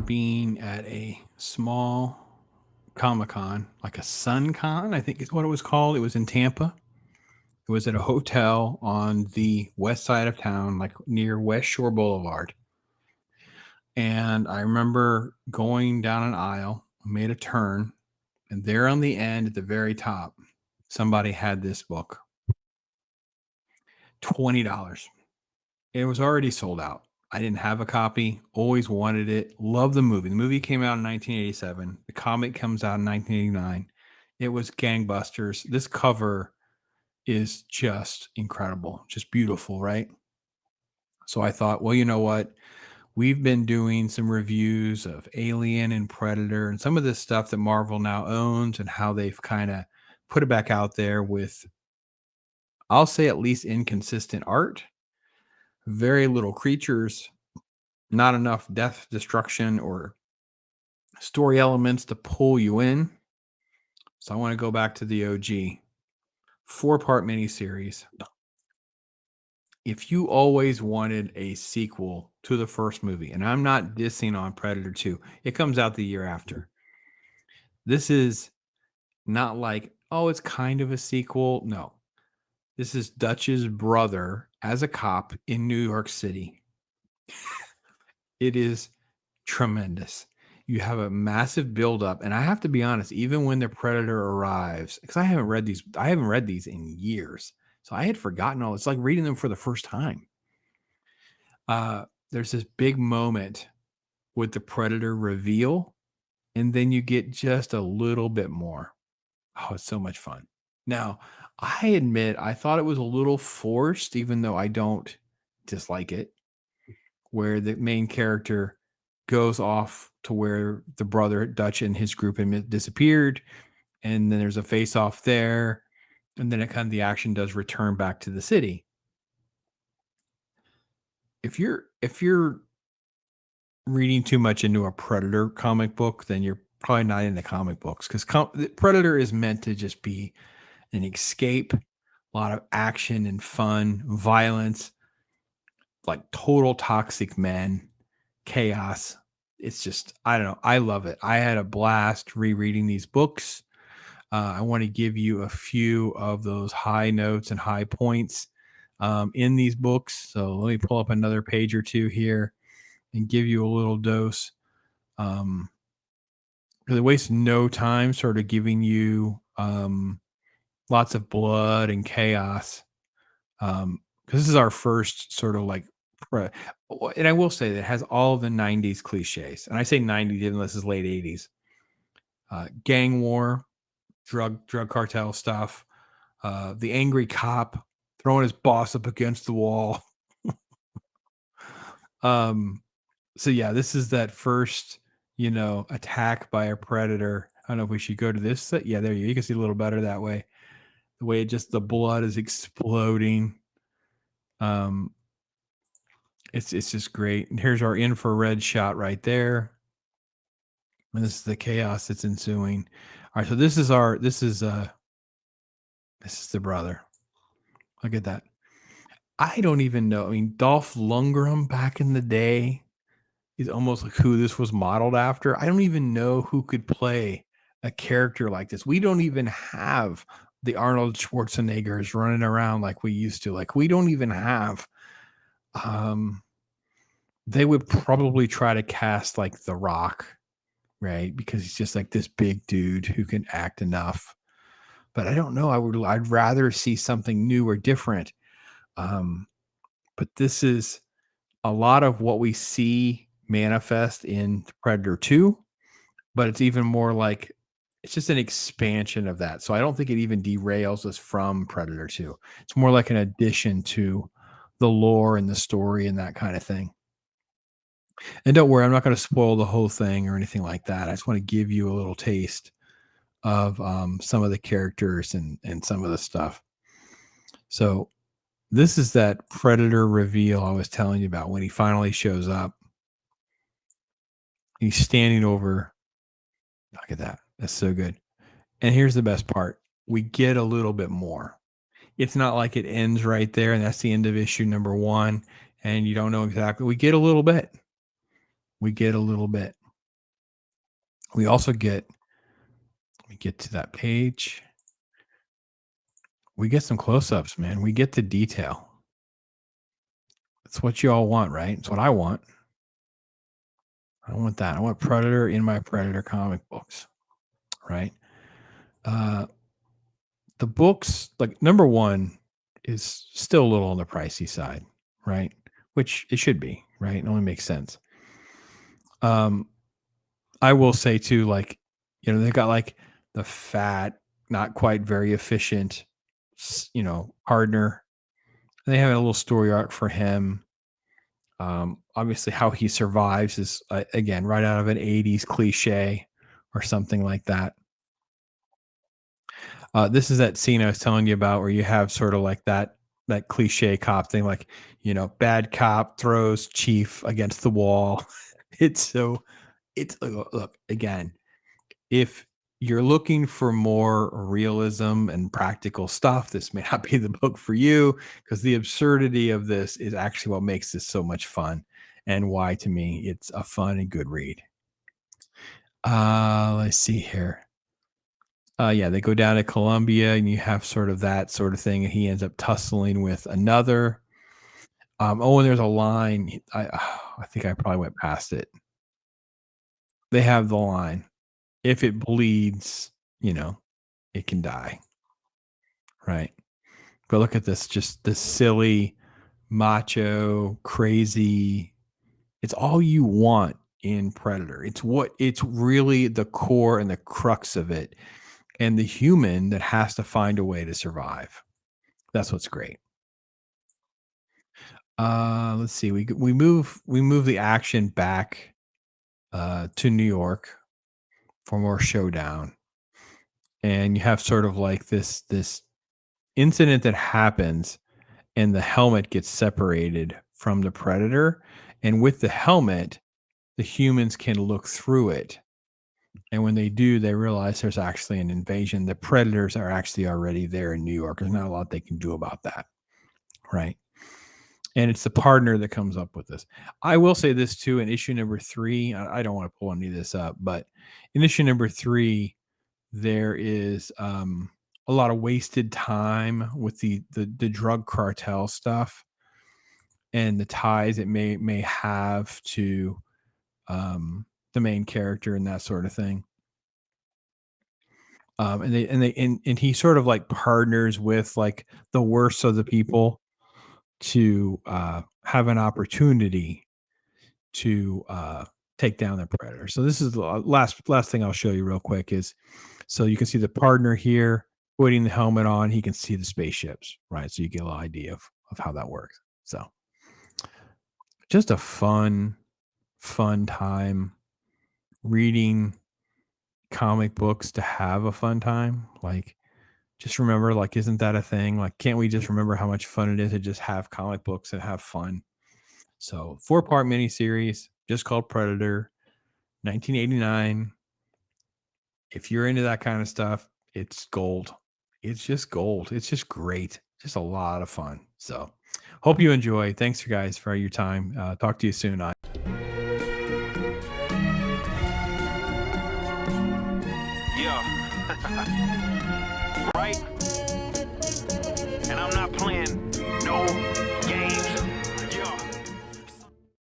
being at a small Comic Con, like a Sun Con, I think is what it was called. It was in Tampa. It was at a hotel on the west side of town, like near West Shore Boulevard. And I remember going down an aisle, made a turn, and there on the end at the very top, somebody had this book. $20. It was already sold out. I didn't have a copy, always wanted it. Love the movie. The movie came out in 1987. The comic comes out in 1989. It was gangbusters. This cover is just incredible, just beautiful, right? So I thought, well, you know what? We've been doing some reviews of Alien and Predator and some of this stuff that Marvel now owns and how they've kind of put it back out there with, I'll say, at least inconsistent art, very little creatures, not enough death, destruction, or story elements to pull you in. So I want to go back to the OG 4-part miniseries. If you always wanted a sequel to the first movie, and I'm not dissing on Predator 2, it comes out the year after. This is not like, oh, it's kind of a sequel. No, this is Dutch's brother as a cop in New York City. It is tremendous. You have a massive buildup, and I have to be honest, even when the Predator arrives, because I haven't read these in years. So I had forgotten all. It's like reading them for the first time. There's this big moment with the Predator reveal, and then you get just a little bit more. Oh, it's so much fun. Now, I admit I thought it was a little forced, even though I don't dislike it, where the main character goes off to where the brother Dutch and his group had disappeared, and then there's a face off there, and then it kind of the action does return back to the city. If you're reading too much into a Predator comic book, then you're probably not into comic books because Predator is meant to just be an escape, a lot of action and fun, violence, like total toxic men, chaos. It's just, I don't know. I love it. I had a blast rereading these books. I want to give you a few of those high notes and high points in these books. So let me pull up another page or two here and give you a little dose. Because it wastes no time sort of giving you lots of blood and chaos. Because this is our first sort of like, and I will say that it has all the 90s cliches. And I say 90s, even this is late 80s. Gang war, drug cartel stuff, the angry cop throwing his boss up against the wall. So yeah, this is that first, attack by a predator. I don't know if we should go to this. Yeah, there you can see a little better that way. The way the blood is exploding. It's just great. And here's our infrared shot right there. And this is the chaos that's ensuing. All right, so this is the brother. Look at that. I don't even know. I mean, Dolph Lundgren back in the day is almost like who this was modeled after. I don't even know who could play a character like this. We don't even have the Arnold Schwarzeneggers running around like we used to. Like we don't even have. They would probably try to cast like The Rock, right? Because he's just like this big dude who can act enough. But I don't know. I'd rather see something new or different. But this is a lot of what we see manifest in Predator 2, but it's even more like it's just an expansion of that. So I don't think it even derails us from Predator 2. It's more like an addition to the lore and the story and that kind of thing. And don't worry, I'm not going to spoil the whole thing or anything like that. I just want to give you a little taste of some of the characters and some of the stuff. So this is that Predator reveal I was telling you about when he finally shows up. He's standing over. Look at that. That's so good. And here's the best part. We get a little bit more. It's not like it ends right there and that's the end of issue number 1 and you don't know exactly. We get a little bit. We also get, let me get to that page. We get some close-ups, man. We get the detail. It's what you all want, right? It's what I want. I want that. I want Predator in my Predator comic books, right? Uh, the books, like number one, is still a little on the pricey side, right? Which it should be, right? It only makes sense. Um, I will say too, like, they got like the fat, not quite very efficient, partner. They have a little story arc for him. Obviously, how he survives is again right out of an '80s cliche or something like that. This is that scene I was telling you about where you have sort of like that cliche cop thing, like bad cop throws chief against the wall. It's so look again. If you're looking for more realism and practical stuff, this may not be the book for you because the absurdity of this is actually what makes this so much fun and why to me it's a fun and good read. Let's see here. Yeah, they go down to Colombia and you have sort of that sort of thing. And he ends up tussling with another. And there's a line. I think I probably went past it. They have the line. If it bleeds, you know, it can die. Right. But look at this, just this silly, macho, crazy. It's all you want in Predator. It's really the core and the crux of it. And the human that has to find a way to survive. That's what's great. Let's see. We move the action back to New York for more showdown. And you have sort of like this incident that happens and the helmet gets separated from the predator. And with the helmet, the humans can look through it. And when they do, they realize there's actually an invasion. The predators are actually already there in New York. There's not a lot they can do about that. Right. And it's the partner that comes up with this. I will say this too in issue number 3. I don't want to pull any of this up, but in issue number 3, there is a lot of wasted time with the drug cartel stuff and the ties it may have to the main character and that sort of thing. And he sort of like partners with like the worst of the people to have an opportunity to take down the predator. So this is the last thing I'll show you real quick is so you can see the partner here putting the helmet on. He can see the spaceships, right? So you get a little idea of how that works. So just a fun time reading comic books to have a fun time. Like just remember, like, isn't that a thing? Like, can't we just remember how much fun it is to just have comic books and have fun? So 4-part miniseries just called Predator, 1989. If you're into that kind of stuff, it's gold. It's just gold. It's just great. Just a lot of fun. So hope you enjoy. Thanks, you guys, for your time. Talk to you soon. Yeah.